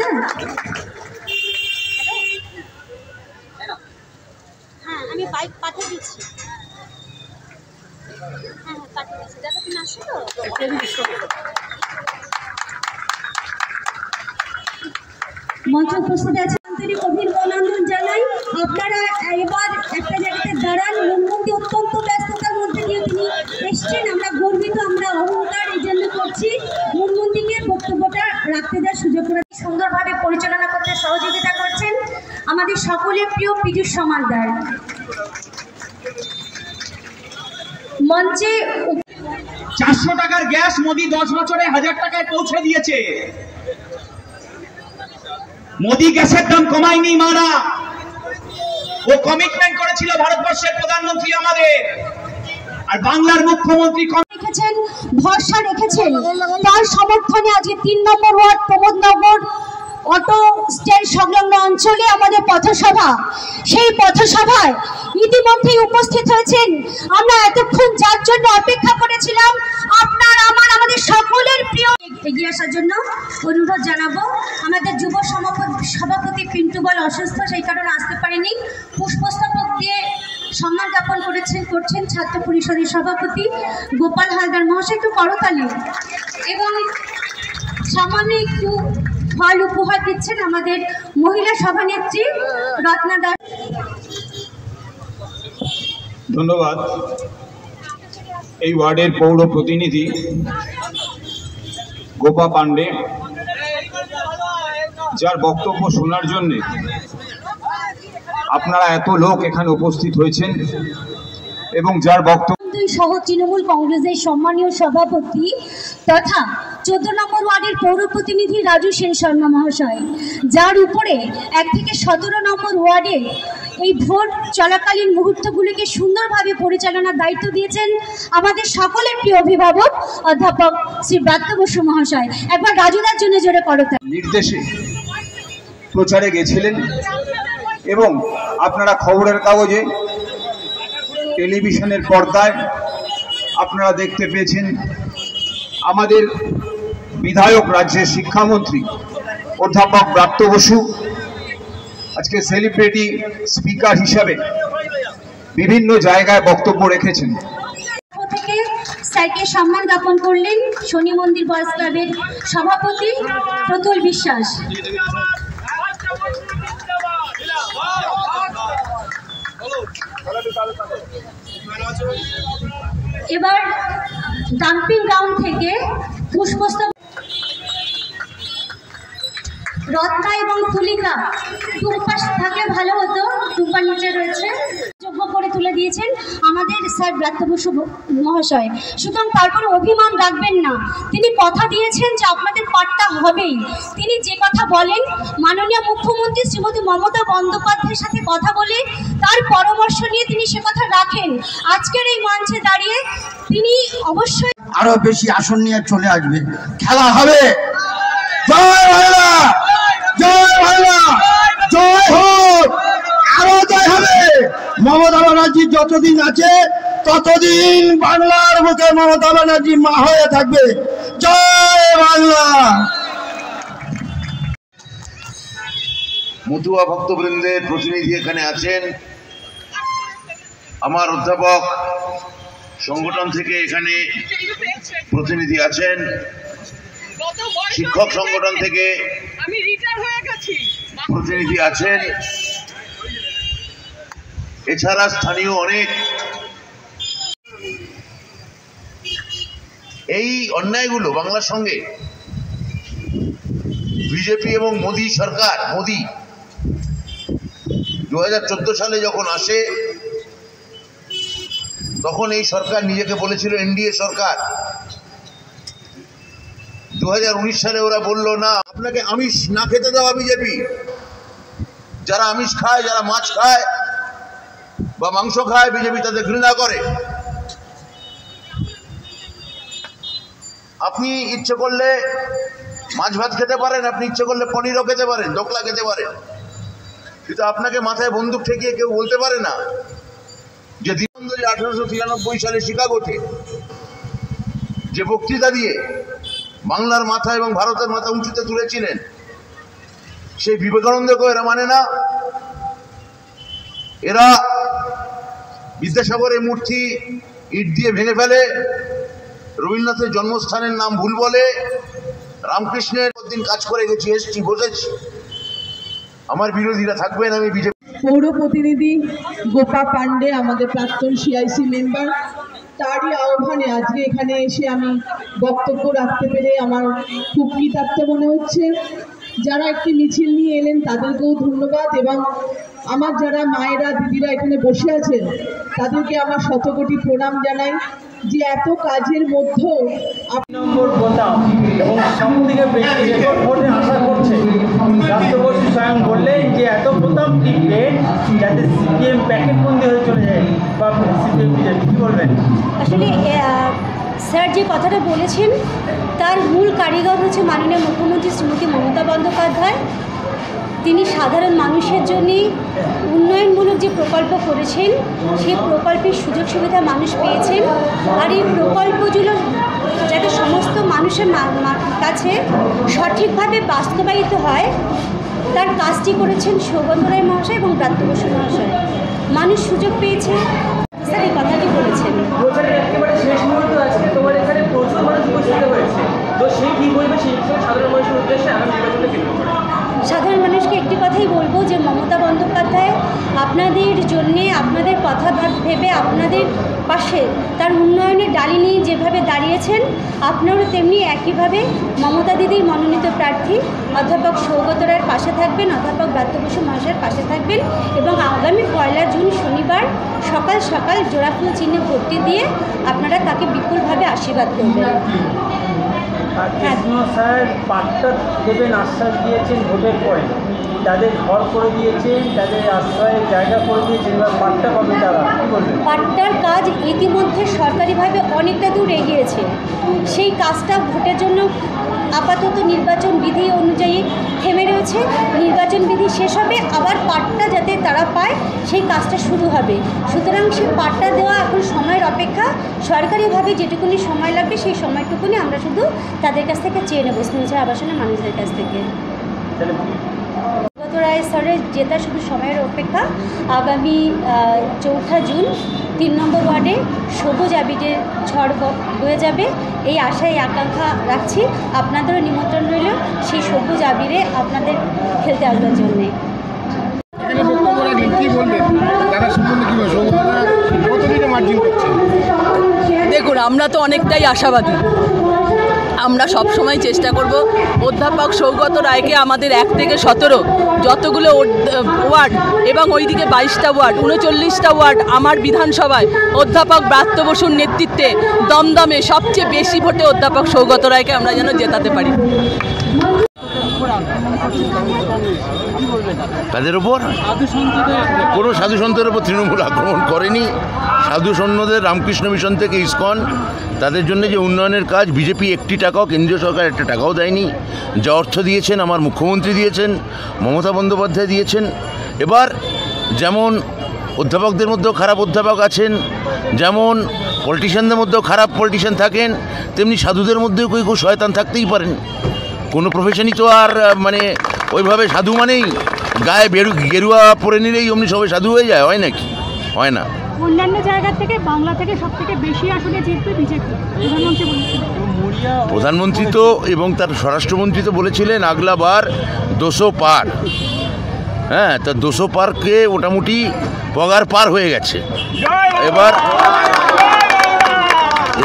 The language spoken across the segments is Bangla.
দাদা? হ্যাঁ আমি বাইক পাঠিয়ে দিচ্ছি। হ্যাঁ পাঠিয়ে দিচ্ছি দাদা, তুমি আসো তো। মঞ্চে উপস্থিত আছে আন্তরিক অভিনন্দন জানাই। আপনারা এবার একটা জায়গাতে দাঁড়ান। মনমন্দি অত্যন্ত ব্যস্ততার মধ্যে দিয়ে তিনি এসছেন, আমরা গর্বিত, আমরা অহংকার এই জন্য করছি। মনমন্দিকে বক্তব্যটা রাখতে দেওয়ার সুযোগ করে সুন্দরভাবে পরিচালনা করতে সহযোগিতা করছেন আমাদের সকলের প্রিয় পীযূষ সমাদ্দার। মঞ্চে 400 টাকার গ্যাস মোদি 10 বছরে 1000 টাকায় পৌঁছে দিয়েছে। মোদি গ্যাসের দাম কমায়নি মানা, ও কমিটমেন্ট করেছিল ভারতবর্ষের প্রধানমন্ত্রী আমাদের, আর বাংলার মুখ্যমন্ত্রী রেখেছেন, ভরসা রেখেছেন। তার সমর্থনে আজকে 3 নম্বর ওয়ার্ড প্রমোদনগর অটো স্ট্যান্ড সংলগ্ন অঞ্চলে আমাদের পথসভা। সেই পথসভায় ইতিমধ্যেই উপস্থিত হয়েছেন আমরা এতক্ষণ যার জন্য অপেক্ষা করেছিলাম, আপনার আমার আমাদের সকলের প্রিয়। এগিয়ে আসার জন্য অনুরোধ জানাবো। আমাদের যুব সভাপতি পিন্টু বল অসুস্থ, সেই কারণে আসতে পারেনি। পুষ্পস্তবক দিয়ে সম্মান জ্ঞাপন করছেন ছাত্র পরিষদের সভাপতি গোপাল হালদার মহাশয়। একটু করতালি। এবং সামান্য একটু ফল উপহার দিচ্ছেন আমাদের মহিলা সভানেত্রী রত্না দাস। ধন্যবাদ। এই ওয়ার্ডের পৌর প্রতিনিধি গোপা পান্ডে, যার বক্তব্য শোনার জন্য আপনারা এত লোক এখানে উপস্থিত হয়েছেন, এবং যার বক্তব্য সহ তৃণমূল কংগ্রেসের সম্মানীয় সভাপতি তথা 14 নম্বর ওয়ার্ডের পৌর প্রতিনিধি রাজু সেন শর্মা মহাশয়, যার উপরে 1 থেকে 17 নম্বর ওয়ার্ডে এই ভোট চলাকালীন মুহূর্তগুলিকে সুন্দরভাবে পরিচালনার দায়িত্ব দিয়েছেন আমাদের সকলের প্রিয় অভিভাবক অধ্যাপক শ্রী ব্রাত্য বসু মহাশয়। একবার রাজুদার জন্য জোরে করতালি। নির্দেশে প্রচারে গেছিলেন, এবং আপনারা খবরের কাগজে, টেলিভিশনের পর্দায় আপনারা দেখতে পেয়েছেন আমাদের বিধায়ক, রাজ্যের শিক্ষামন্ত্রী অধ্যাপক ব্রাত্য বসু আজকে সেলিব্রিটি স্পিকার হিসাবে বিভিন্ন জায়গায় বক্তব্য রেখেছেন। থেকে স্যারকে সম্মান জ্ঞাপন করলেন শনি মন্দির বয়স ক্লাবের সভাপতি প্রতুল বিশ্বাস। এবার ডাম্পিং গ্রাউন্ড থেকে পুষ্পস্তবক রত্না এবং তুলিকা টুম্পা থাকলে ভালো হতো, টুম্পার নিচে রয়েছে, যোগ্য করে তুলে দিয়েছেন আমাদের স্যার ব্রাত্য বসু মহাশয়। সুতরাং তারপরে অভিমান রাখবেন না, তিনি কথা দিয়েছেন যে আপনাদের পাঠটা হবেই। তিনি যে কথা বলেন মাননীয় মুখ্যমন্ত্রী শ্রীমতী মমতা বন্দ্যোপাধ্যায়ের সাথে কথা বলে তার পরামর্শ নিয়ে তিনি সে কথা রাখেন। আজকের এই মঞ্চে দাঁড়িয়ে তিনি অবশ্যই আরো বেশি আসন নিয়ে চলে আসবে, খেলা হবে। জয় বাংলা, জয় বাংলা, জয় হোক, আরো জয় হবে। মমতা ব্যানার্জি যতদিন আছে ততদিন বাংলার বুকে মমতা ব্যানার্জি মা হয়ে থাকবে। জয় বাংলা। মতুয়া ভক্তবৃন্দের প্রতিনিধি এখানে আছেন, আমার অধ্যাপক সংগঠন থেকে এখানে প্রতিনিধি আছেন, শিক্ষক সংগঠন থেকে প্রতিনিধি আছেন, এছাড়া স্থানীয় অনেক। এই অন্যায়গুলো বাংলার সঙ্গে বিজেপি এবং মোদী সরকার, মোদী 2014 সালে যখন আসে তখন এই সরকার নিজেকে বলেছিল এনডিএ সরকার। 2019 সালে ওরা বলল না, আপনাকে আমিষ না খেতে দেওয়া বিজেপি। যারা আমিষ খায়, যারা মাছ খায় বা মাংস খায়, বিজেপি তাদের ঘৃণা করে। আপনি ইচ্ছে করলে মাছ ভাত খেতে পারেন, আপনি ইচ্ছে করলে পনিরও খেতে পারেন, দোকলা খেতে পারেন, কিন্তু আপনাকে মাথায় বন্দুক ঠেকিয়ে কেউ বলতে পারে না যে দীনবন্ধু 1893 সালে শিকাগোতে যে বক্তৃতা দিয়ে বাংলার মাথা এবং ভারতের মাথা উঁচুতে তুলেছিলেন, সেই বিবেকানন্দকেও এরা মানে না। এরা বিদ্যাসাগরের মূর্তি ইট দিয়ে ভেঙে ফেলে, রবীন্দ্রনাথের জন্মস্থানের নাম ভুল বলে, রামকৃষ্ণের দিন কাজ করে গেছি, এসছি, বসেছি। আমার বিরোধীরা থাকবেন, আমি বিজেপি। পৌর প্রতিনিধি গোপা পান্ডে আমাদের প্রাক্তন সিআইসি মেম্বার, তারই আহ্বানে আজকে এখানে এসে আমি বক্তব্য রাখতে পেরে আমার খুব কৃতার্থ মনে হচ্ছে। যারা একটি মিছিল নিয়ে এলেন তাদেরকেও ধন্যবাদ, এবং আমার যারা মায়েরা দিদিরা এখানে বসে আছেন তাদেরকে আমার শতকোটি প্রণাম জানাই যে এত কাজের মধ্যেও নম্বর বোতাম এবং সব থেকে বেশি রেকর্ড ভোটে আশা করছে। রাষ্ট্রপতি স্বয়ং বললেন যে এত বোতাম টিপবেন যাতে সিপিএম প্যাকেটবন্দি হয়ে চলে যায় বা সিপিএম বিজেপি। কী বলবেন? আসলে স্যার যে কথাটা বলেছেন তার মূল কারিগর হচ্ছে মাননীয় মুখ্যমন্ত্রী শ্রীমতী মমতা বন্দ্যোপাধ্যায়। তিনি সাধারণ মানুষের জন্য উন্নয়নমূলক যে প্রকল্প করেছেন সেই প্রকল্পের সুযোগ সুবিধা মানুষ পেয়েছেন, আর এই প্রকল্পগুলো যাতে সমস্ত মানুষের কাছে সঠিকভাবে বাস্তবায়িত হয় তার কাজটি করেছেন সৌগত রায় মহাশয় এবং ব্রাত্য বসু মহাশয়। মানুষ সুযোগ পেয়েছে, স্যার এই কথাটি বলেছেন। একেবারে শেষ মুহূর্ত আছে, তোমার এখানে প্রচুর মানুষ উপস্থিত হয়েছে, তো সেই কী বলবে সেই সাধারণ মানুষের উদ্দেশ্যে আগামী নির্বাচনে কেন্দ্র করে? সাধারণ মানুষকে একটি কথাই বলবো যে মমতা বন্দ্যোপাধ্যায় আপনাদের জন্যে, আপনাদের কথা ভেবে আপনাদের পাশে তার উন্নয়নের ডালি নিয়ে যেভাবে দাঁড়িয়েছেন, আপনারাও তেমনি একইভাবে মমতা দিদির মনোনীত প্রার্থী অধ্যাপক সৌগত রায়ের পাশে থাকবেন, অধ্যাপক ব্রাত্য বসু মহাশয়ের পাশে থাকবেন, এবং আগামী 1 জুন শনিবার সকাল সকাল জোড়াফুল চিহ্নে ভোটটি দিয়ে আপনারা তাকে বিপুলভাবে আশীর্বাদ করবেন। স্যার পাট্টা দেবেন আশ্বাস দিয়েছেন ভোটের পরে, তাদের ঘর করে দিয়েছেন, তাদের আশ্রয়ের জায়গা করে দিয়েছেন, এবার পাট্টা পাবে তারা, কী বলবেন? পাট্টার কাজ ইতিমধ্যে সরকারিভাবে অনেকটা দূর এগিয়েছে। সেই কাজটা ভোটের জন্য আপাতত নির্বাচন বিধি অনুযায়ী থেমে রয়েছে। নির্বাচন বিধি শেষ হবে, আবার পাট্টা যাতে তারা পায় সেই কাজটা শুরু হবে। সুতরাং সেই পাট্টা দেওয়া এখন সময়ের অপেক্ষা। সরকারিভাবে যেটুকুনি সময় লাগবে সেই সময়টুকুনি আমরা শুধু তাদের কাছ থেকে চেয়ে নেব, স্নেহা আবাসনের মানুষদের কাছ থেকে। সৌগত রায় স্যারের জেতা শুধু সময়ের অপেক্ষা। আগামী 4 জুন 3 নম্বর ওয়ার্ডে সবুজ আবিরের ঝড় বয়ে যাবে, এই আশায় আকাঙ্ক্ষা রাখছি। আপনাদেরও নিমন্ত্রণ রইল সেই সবুজ আবিরে আপনাদের খেলতে আসবার জন্যে। দেখুন, আমরা তো অনেকটাই আশাবাদী। আমরা সব সময় চেষ্টা করব অধ্যাপক সৌগত রায়কে আমাদের 1 থেকে 17 যতগুলো ওয়ার্ড এবং ওইদিকে 22টা ওয়ার্ড, 39টা ওয়ার্ড আমার বিধানসভায় অধ্যাপক ব্রাত্য বসুর নেতৃত্বে দমদমে সবচেয়ে বেশি ভোটে অধ্যাপক সৌগত রায়কে আমরা যেন জেতাতে পারি। তাদের উপর কোনো সাধু সন্তের উপর তৃণমূল আক্রমণ করেনি। সাধু সন্ন্যদের রামকৃষ্ণ মিশন থেকে ইসকন তাদের জন্য যে উন্নয়নের কাজ, বিজেপি 1 টাকাও, কেন্দ্রীয় সরকার 1 টাকাও দেয়নি। যা অর্থ দিয়েছেন আমার মুখ্যমন্ত্রী দিয়েছেন, মমতা বন্দ্যোপাধ্যায় দিয়েছেন। এবার যেমন অধ্যাপকদের মধ্যেও খারাপ অধ্যাপক আছেন, যেমন পলিটিশিয়ানদের মধ্যেও খারাপ পলিটিশিয়ান থাকেন, তেমনি সাধুদের মধ্যেও কেউ কেউ শয়তান থাকতেই পারেন। কোনো প্রফেশনই তো আর মানে ওইভাবে সাধু মানেই গায়ে গেরুয়া পরে নিলেই অমনি সবাই সাধু হয়ে যায়, হয় নাকি? হয় না। অন্যান্য জায়গা থেকে বাংলা থেকে সবথেকে বেশি আসলে জিতবে বিজেপি, প্রধানমন্ত্রী বলেছিলেন। প্রধানমন্ত্রী তো এবং তার স্বরাষ্ট্রমন্ত্রী তো বলেছিলেন আগলা বার 200 পার। হ্যাঁ, তা 200 পারকে মোটামুটি পগার পার হয়ে গেছে।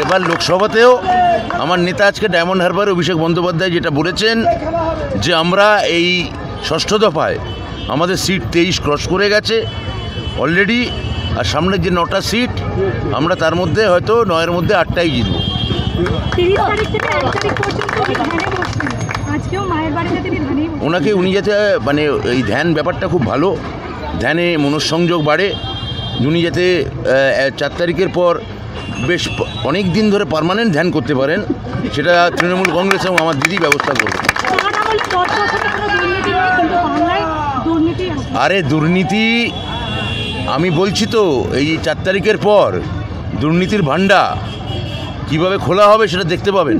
এবার লোকসভাতেও আমার নেতা আজকে ডায়মন্ড হারবারে অভিষেক বন্দ্যোপাধ্যায় যেটা বলেছেন যে আমরা এই 6ষ্ঠ দফায় আমাদের সিট 23 ক্রস করে গেছে অলরেডি, আর সামনের যে 9টা সিট আমরা তার মধ্যে হয়তো 9-এর মধ্যে 8টাই জিতব। উনি যাতে মানে এই ধ্যান ব্যাপারটা খুব ভালো, ধ্যানে মনঃসংযোগ বাড়ে। উনি যাতে 4 তারিখের পর বেশ অনেক দিন ধরে পার্মানেন্ট ধ্যান করতে পারেন, সেটা তৃণমূল কংগ্রেস এবং আমার দিদি ব্যবস্থা করবে। আরে দুর্নীতি, আমি বলছি তো এই 4 তারিখের পর দুর্নীতির ভান্ডা কিভাবে খোলা হবে সেটা দেখতে পাবেন।